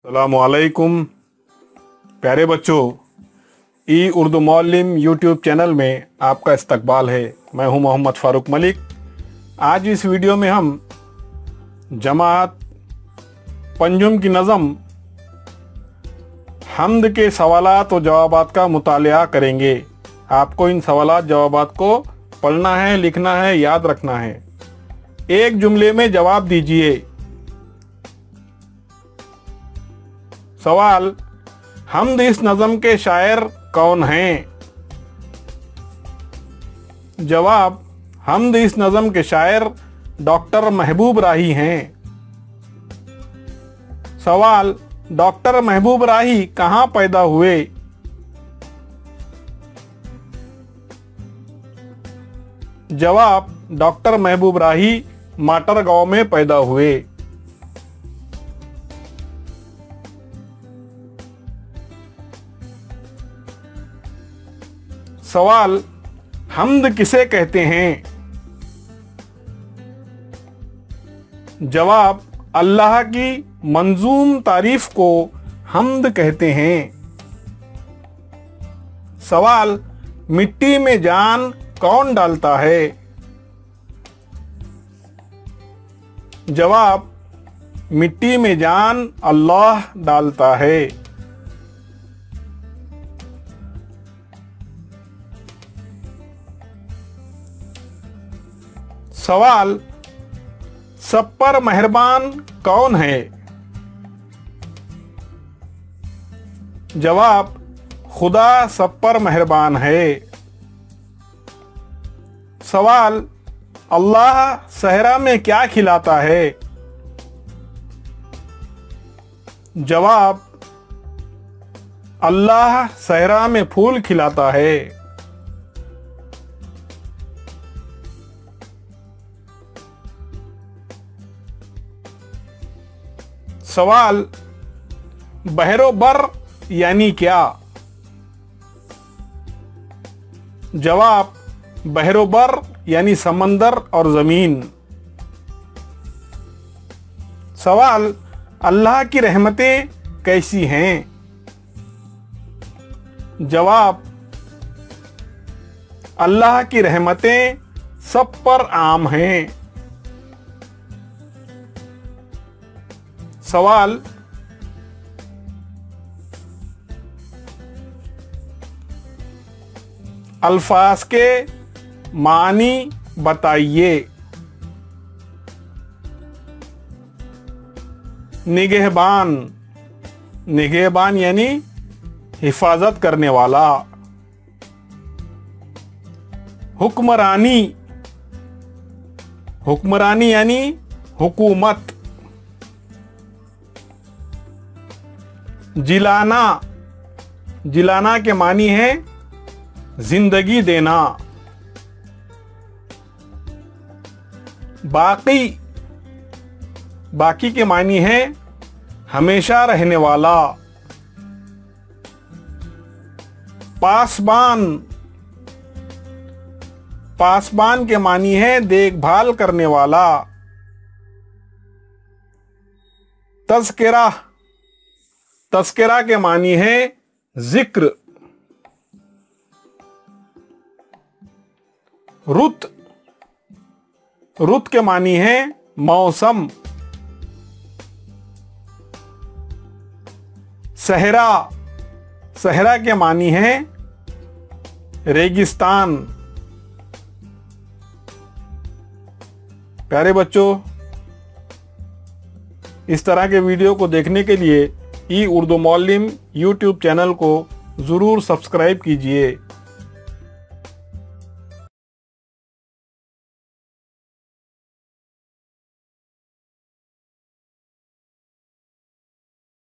अस्सलामुअलैकुम प्यारे बच्चों, ई उर्दू मौलिम यूट्यूब चैनल में आपका इस्तकबाल है। मैं हूं मोहम्मद फ़ारूक मलिक। आज इस वीडियो में हम जमात पंजुम की नज़म हम्द के सवालात और जवाबात का मुतालिया करेंगे। आपको इन सवालात जवाबात को पढ़ना है, लिखना है, याद रखना है। एक जुमले में जवाब दीजिए। सवाल, हम्द इस नज़म के शायर कौन हैं? जवाब, हम्द इस नज़म के शायर डॉक्टर महबूब राही हैं। सवाल, डॉक्टर महबूब राही कहाँ पैदा हुए? जवाब, डॉक्टर महबूब राही माटर गांव में पैदा हुए। सवाल, हम्द किसे कहते हैं? जवाब, अल्लाह की मंजूम तारीफ को हम्द कहते हैं। सवाल, मिट्टी में जान कौन डालता है? जवाब, मिट्टी में जान अल्लाह डालता है। सवाल, सब पर मेहरबान कौन है? जवाब, खुदा सब पर मेहरबान है। सवाल, अल्लाह सहरा में क्या खिलाता है? जवाब, अल्लाह सहरा में फूल खिलाता है। सवाल, बहरो बर यानी क्या? जवाब, बहरो बर यानी समंदर और जमीन। सवाल, अल्लाह की रहमतें कैसी हैं? जवाब, अल्लाह की रहमतें सब पर आम हैं। सवाल, अल्फाज के मानी बताइए। निगहबान, निगहबान यानी हिफाजत करने वाला। हुक्मरानी, हुक्मरानी यानी हुकूमत। जिलाना, जिलाना के मानी है जिंदगी देना। बाकी, बाकी के मानी है हमेशा रहने वाला। पासबान, पासबान के मानी है देखभाल करने वाला। तज़किरा, तज़किरा के मानी है जिक्र। रुत, रुत के मानी है मौसम। सहरा, सहरा के मानी है रेगिस्तान। प्यारे बच्चों, इस तरह के वीडियो को देखने के लिए ई उर्दू मौलिम यूट्यूब चैनल को ज़रूर सब्सक्राइब कीजिए।